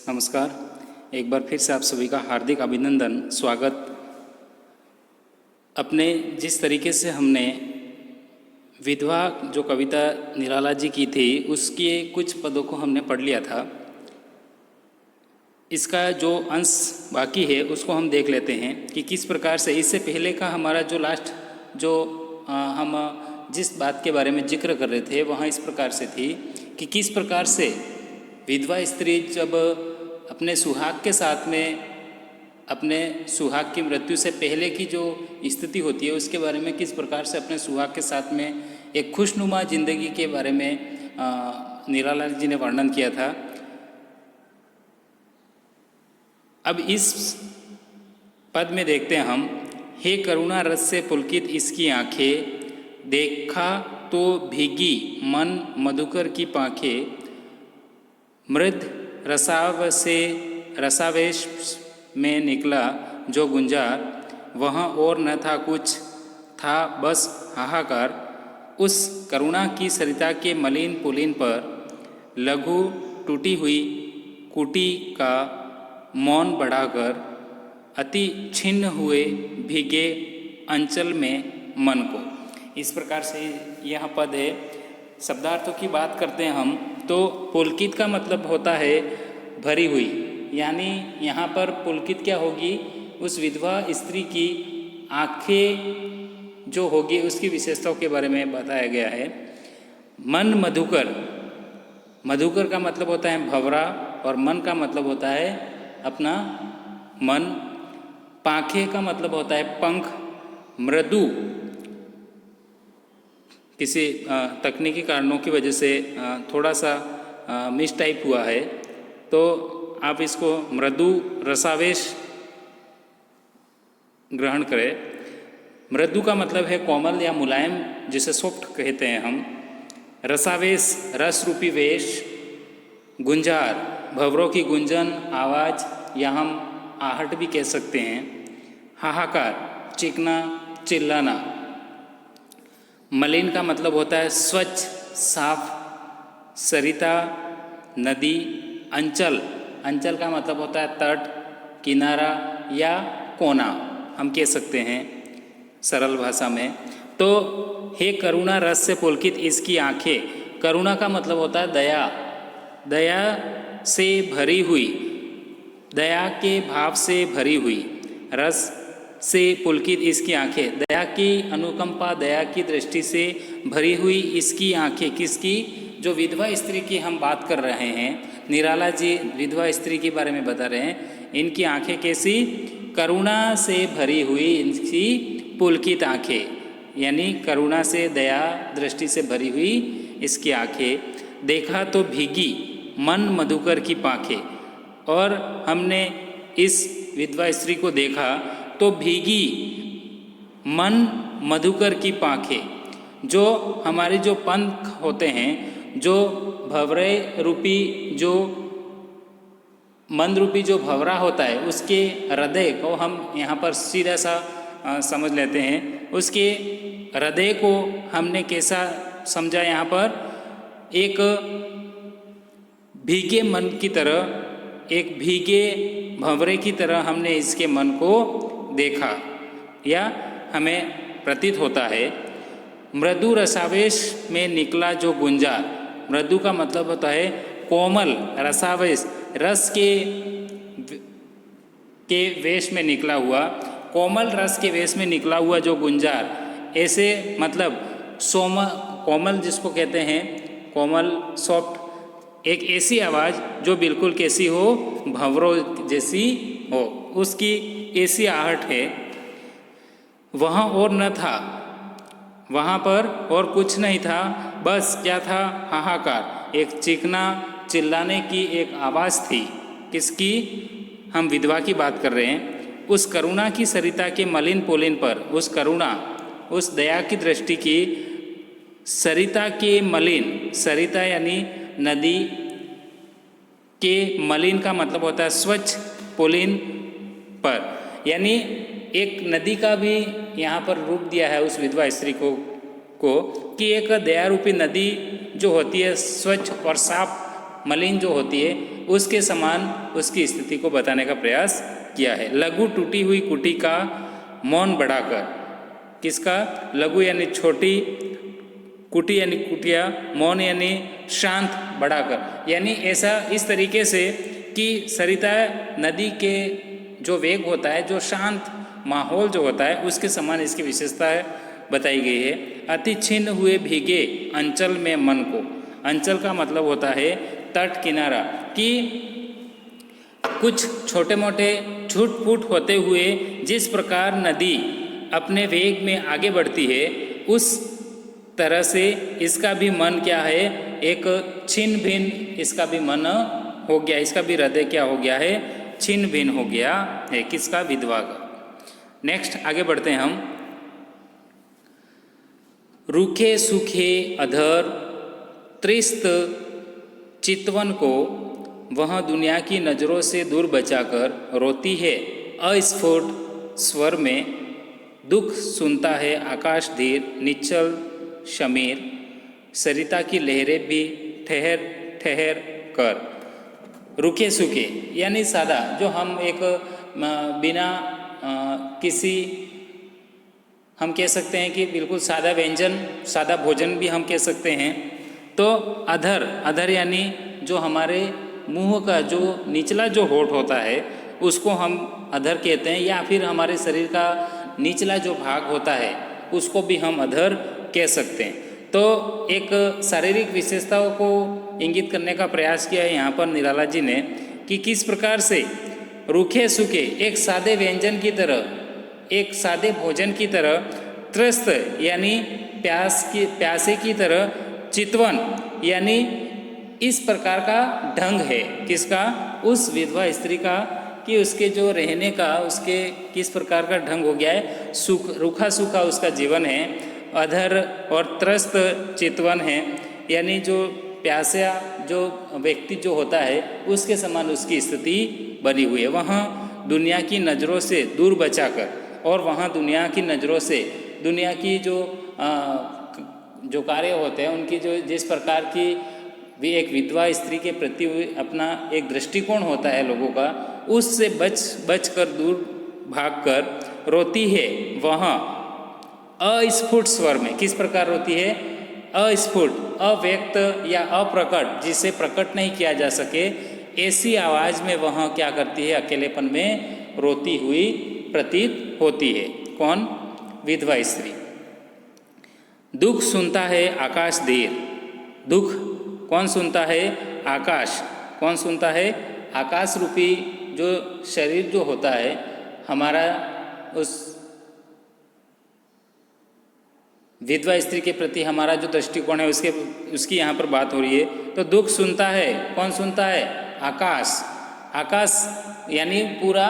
नमस्कार। एक बार फिर से आप सभी का हार्दिक अभिनंदन, स्वागत। अपने जिस तरीके से हमने विधवा जो कविता निराला जी की थी उसके कुछ पदों को हमने पढ़ लिया था। इसका जो अंश बाकी है उसको हम देख लेते हैं कि किस प्रकार से इससे पहले का हमारा जो लास्ट जो हम जिस बात के बारे में जिक्र कर रहे थे वहाँ इस प्रकार से थी कि किस प्रकार से विधवा स्त्री जब अपने सुहाग के साथ में अपने सुहाग की मृत्यु से पहले की जो स्थिति होती है उसके बारे में किस प्रकार से अपने सुहाग के साथ में एक खुशनुमा जिंदगी के बारे में निराला जी ने वर्णन किया था। अब इस पद में देखते हैं हम, हे करुणा रस से पुलकित इसकी आंखें, देखा तो भीगी मन मधुकर की पांखें, मृद रसावेश में निकला जो गुंजार, वहाँ और न था कुछ था बस हाहाकार। उस करुणा की सरिता के मलिन पुलिन पर लघु टूटी हुई कुटी का मौन बढ़ाकर अति छिन्न हुए भीगे अंचल में मन को। इस प्रकार से यह पद है। शब्दार्थों की बात करते हैं हम तो पुलकित का मतलब होता है भरी हुई, यानी यहाँ पर पुलकित क्या होगी, उस विधवा स्त्री की आँखें जो होगी उसकी विशेषताओं के बारे में बताया गया है। मन मधुकर, मधुकर का मतलब होता है भंवरा और मन का मतलब होता है अपना मन। पांखें का मतलब होता है पंख। मृदु किसी तकनीकी कारणों की वजह से थोड़ा सा मिस टाइप हुआ है तो आप इसको मृदु रसावेश ग्रहण करें। मृदु का मतलब है कोमल या मुलायम, जिसे सॉफ्ट कहते हैं हम। रसावेश रस रूपी वेश। गुंजार भंवरों की गुंजन आवाज़ या हम आहट भी कह सकते हैं। हाहाकार चीखना चिल्लाना। मलिन का मतलब होता है स्वच्छ साफ। सरिता नदी। अंचल, अंचल का मतलब होता है तट किनारा या कोना हम कह सकते हैं सरल भाषा में। तो हे करुणा रस से पुलकित इसकी आंखें। करुणा का मतलब होता है दया, दया से भरी हुई, दया के भाव से भरी हुई। रस से पुलकित इसकी आंखें, दया की अनुकंपा दया की दृष्टि से भरी हुई इसकी आंखें। किसकी? जो विधवा स्त्री की हम बात कर रहे हैं, निराला जी विधवा स्त्री के बारे में बता रहे हैं। इनकी आंखें कैसी? करुणा से भरी हुई इनकी पुलकित आंखें, यानी करुणा से दया दृष्टि से भरी हुई इसकी आंखें। देखा तो भीगी मन मधुकर की पांखें। और हमने इस विधवा स्त्री को देखा तो भीगी मन मधुकर की पांखें। जो हमारे जो पंख होते हैं, जो भंवरे रूपी जो मन रूपी जो भंवरा होता है उसके हृदय को हम यहाँ पर सीधा सा समझ लेते हैं। उसके हृदय को हमने कैसा समझा? यहाँ पर एक भीगे मन की तरह, एक भीगे भंवरे की तरह हमने इसके मन को देखा या हमें प्रतीत होता है। मृदु रसावेश में निकला जो गुंजार। मृदु का मतलब होता है कोमल, रसावेश रस के वेश में निकला हुआ, कोमल रस के वेश में निकला हुआ जो गुंजार। ऐसे मतलब कोमल जिसको कहते हैं, कोमल सॉफ्ट, एक ऐसी आवाज़ जो बिल्कुल कैसी हो? भंवरों जैसी हो, उसकी ऐसी आहट है। वहाँ और न था, वहाँ पर और कुछ नहीं था, बस क्या था? हाहाकार, एक चीखना चिल्लाने की एक आवाज़ थी। किसकी? हम विधवा की बात कर रहे हैं। उस करुणा की सरिता के मलिन पुलिन पर, उस करुणा उस दया की दृष्टि की सरिता के मलिन, सरिता यानी नदी के मलिन का मतलब होता है स्वच्छ, पुलिन पर, यानी एक नदी का भी यहाँ पर रूप दिया है उस विधवा स्त्री को को कि एक दया रूपी नदी जो होती है स्वच्छ और साफ मलिन जो होती है उसके समान उसकी स्थिति को बताने का प्रयास किया है। लघु टूटी हुई कुटी का मौन बढ़ाकर, किसका? लघु यानी छोटी, कुटी यानी कुटिया, मौन यानी शांत बढ़ाकर, यानी ऐसा इस तरीके से कि सरिता नदी के जो वेग होता है, जो शांत माहौल जो होता है उसके समान इसकी विशेषता बताई गई है। अति छिन्न हुए भीगे अंचल में मन को, अंचल का मतलब होता है तट किनारा, कि कुछ छोटे मोटे छूट फूट होते हुए जिस प्रकार नदी अपने वेग में आगे बढ़ती है उस तरह से इसका भी मन क्या है, एक छिन्न भिन्न इसका भी मन हो गया, इसका भी हृदय क्या हो गया है, छिन्न भिन्न हो गया है। किसका? विधवा का। नेक्स्ट आगे बढ़ते हैं हम। रूखे सूखे अधर त्रिस्त चितवन को वह दुनिया की नज़रों से दूर बचाकर रोती है अस्फुट स्वर में, दुख सुनता है आकाश धीर निश्चल शमीर, सरिता की लहरें भी ठहर ठहर कर। रूखे सूखे यानी सादा, जो हम एक बिना किसी, हम कह सकते हैं कि बिल्कुल सादा व्यंजन, सादा भोजन भी हम कह सकते हैं। तो अधर, अधर यानी जो हमारे मुंह का जो निचला जो होठ होता है उसको हम अधर कहते हैं, या फिर हमारे शरीर का निचला जो भाग होता है उसको भी हम अधर कह सकते हैं। तो एक शारीरिक विशेषताओं को इंगित करने का प्रयास किया है यहाँ पर निराला जी ने, कि किस प्रकार से रूखे सूखे एक सादे व्यंजन की तरह, एक सादे भोजन की तरह, त्रस्त यानी प्यासे की तरह, चितवन यानी इस प्रकार का ढंग है, किसका? उस विधवा स्त्री का, कि उसके जो रहने का, उसके किस प्रकार का ढंग हो गया है, रूखा सूखा उसका जीवन है। अधर और त्रस्त चितवन है, यानी जो प्यासा जो व्यक्ति जो होता है उसके समान उसकी स्थिति बनी हुई है। वहाँ दुनिया की नज़रों से दूर बचाकर, और वहाँ दुनिया की नज़रों से, दुनिया की जो कार्य होते हैं उनकी जो जिस प्रकार की भी एक विधवा स्त्री के प्रति अपना एक दृष्टिकोण होता है लोगों का, उससे बच कर दूर भागकर रोती है वहाँ अस्फुट स्वर में। किस प्रकार रोती है? अस्फुट, अव्यक्त या अप्रकट, जिसे प्रकट नहीं किया जा सके, ऐसी आवाज़ में वह क्या करती है? अकेलेपन में रोती हुई प्रतीत होती है। कौन? विधवा स्त्री। दुख सुनता है आकाश धीर, दुख कौन सुनता है? आकाश। कौन सुनता है? आकाश रूपी जो शरीर जो होता है हमारा, उस विधवा स्त्री के प्रति हमारा जो दृष्टिकोण है उसकी यहाँ पर बात हो रही है। तो दुख सुनता है, कौन सुनता है? आकाश। आकाश यानी पूरा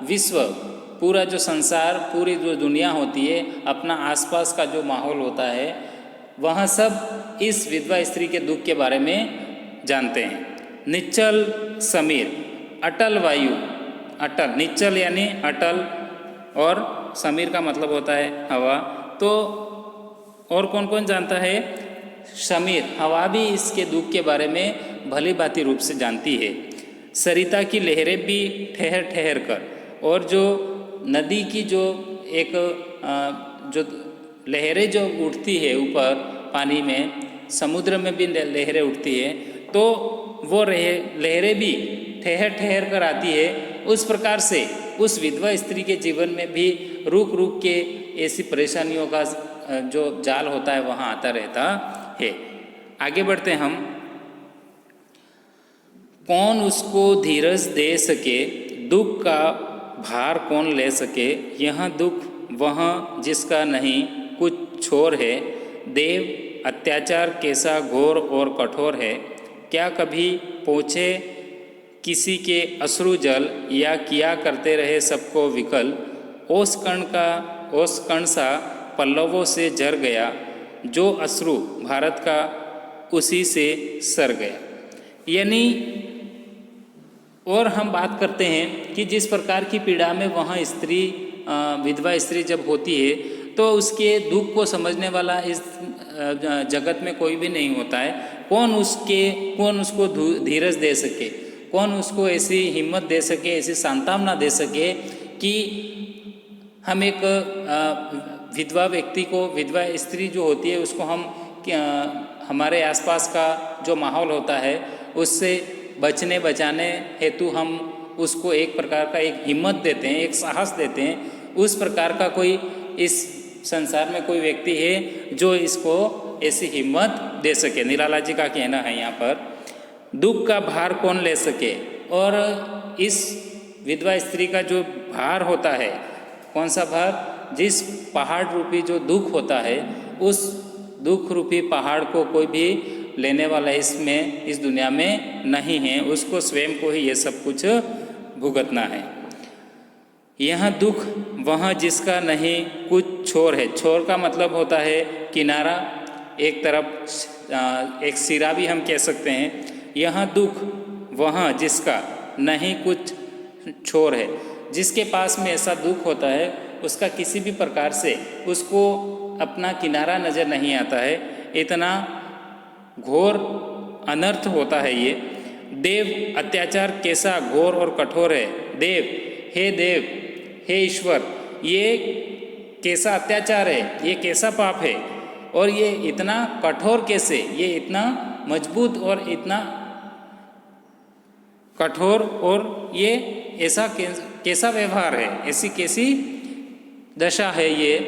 विश्व, पूरा जो संसार, पूरी जो दुनिया होती है, अपना आसपास का जो माहौल होता है, वह सब इस विधवा स्त्री के दुख के बारे में जानते हैं। निश्चल समीर, अटल वायु, अटल, निश्चल यानी अटल, और समीर का मतलब होता है हवा। तो और कौन कौन जानता है? समीर, हवा भी इसके दुख के बारे में भली भांति रूप से जानती है। सरिता की लहरें भी ठहर ठहर कर, और जो नदी की जो एक जो लहरें जो उठती है ऊपर पानी में, समुद्र में भी लहरें उठती है, तो वो लहरें भी ठहर ठहर कर आती है। उस प्रकार से उस विधवा स्त्री के जीवन में भी रुक रुक के ऐसी परेशानियों का जो जाल होता है वहाँ आता रहता है। आगे बढ़ते हैं हम। कौन उसको धीरज दे सके, दुख का भार कौन ले सके, यह दुख वह जिसका नहीं कुछ छोर है। देव अत्याचार कैसा घोर और कठोर है, क्या कभी पहुँचे किसी के अश्रु जल, या किया करते रहे सबको विकल। ओस कण सा पल्लवों से झर गया, जो अश्रु भारत का उसी से सर गया। यानी और हम बात करते हैं कि जिस प्रकार की पीड़ा में वहाँ स्त्री, विधवा स्त्री जब होती है, तो उसके दुख को समझने वाला इस जगत में कोई भी नहीं होता है। कौन उसको धीरज दे सके, कौन उसको ऐसी हिम्मत दे सके, ऐसी सांत्वना दे सके कि हम एक विधवा व्यक्ति को, विधवा स्त्री जो होती है उसको हम हमारे आसपास का जो माहौल होता है उससे बचने बचाने हेतु हम उसको एक प्रकार का एक हिम्मत देते हैं, एक साहस देते हैं। उस प्रकार का कोई इस संसार में कोई व्यक्ति है जो इसको ऐसी हिम्मत दे सके। निराला जी का कहना है यहाँ पर, दुख का भार कौन ले सके। और इस विधवा स्त्री का जो भार होता है, कौन सा भार, जिस पहाड़ रूपी जो दुख होता है, उस दुख रूपी पहाड़ को कोई भी लेने वाला इसमें इस दुनिया में नहीं है, उसको स्वयं को ही ये सब कुछ भुगतना है। यहाँ दुख वहाँ जिसका नहीं कुछ छोर है। छोर का मतलब होता है किनारा, एक तरफ एक सिरा भी हम कह सकते हैं। यहाँ दुख वहाँ जिसका नहीं कुछ छोर है, जिसके पास में ऐसा दुख होता है उसका किसी भी प्रकार से उसको अपना किनारा नज़र नहीं आता है। इतना घोर अनर्थ होता है ये। देव अत्याचार कैसा घोर और कठोर है। देव, हे ईश्वर, ये कैसा अत्याचार है, ये कैसा पाप है, और ये इतना कठोर कैसे, ये इतना मजबूत और इतना कठोर, और ये ऐसा कैसा व्यवहार है, ऐसी कैसी दशा है ये।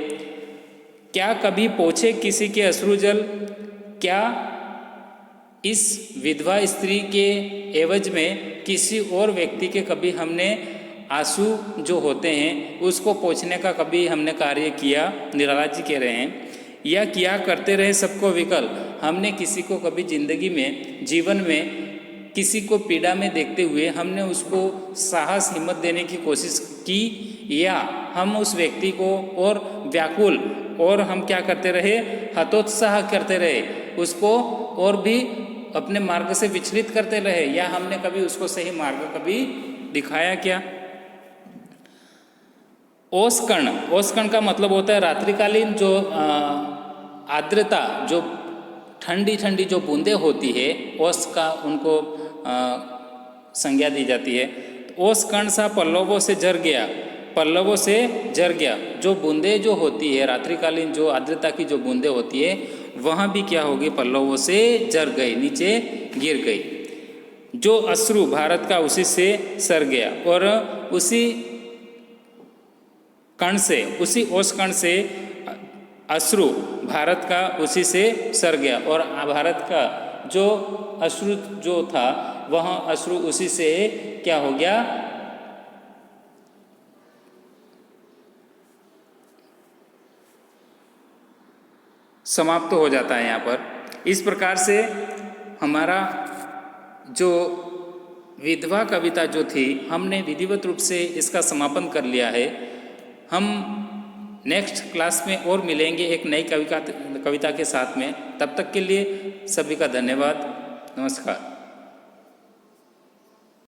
क्या कभी पोंछे किसी के अश्रुजल। क्या इस विधवा स्त्री के एवज में किसी और व्यक्ति के कभी हमने आंसू जो होते हैं उसको पोंछने का कभी हमने कार्य किया। निराला जी कह रहे हैं, या किया करते रहे सबको विकल। हमने किसी को कभी जिंदगी में, जीवन में किसी को पीड़ा में देखते हुए हमने उसको साहस हिम्मत देने की कोशिश की, या हम उस व्यक्ति को और व्याकुल और हम क्या करते रहे, हतोत्साह करते रहे, उसको और भी अपने मार्ग से विचलित करते रहे, या हमने कभी उसको सही मार्ग कभी दिखाया क्या। ओसकण का मतलब होता है रात्रिकालीन जो आर्द्रता, जो ठंडी ठंडी जो बूंदें होती है, ओस का उनको संज्ञा दी जाती है। तो ओस कण सा पल्लवों से जर गया, पल्लवों से जर गया। जो बूंदें जो होती है रात्रिकालीन, जो आर्द्रता की जो बूंदें होती है, वहाँ भी क्या होगी, पल्लवों से जर गई, नीचे गिर गई। जो अश्रु भारत का उसी से सर गया, और उसी कण से, उसी ओस कण से अश्रु भारत का उसी से सर गया, और भारत का जो अश्रु जो था वह अश्रु उसी से क्या हो गया, समाप्त हो जाता है यहाँ पर। इस प्रकार से हमारा जो विधवा कविता जो थी, हमने विधिवत रूप से इसका समापन कर लिया है। हम नेक्स्ट क्लास में और मिलेंगे एक नई कविता के साथ में। तब तक के लिए सभी का धन्यवाद, नमस्कार।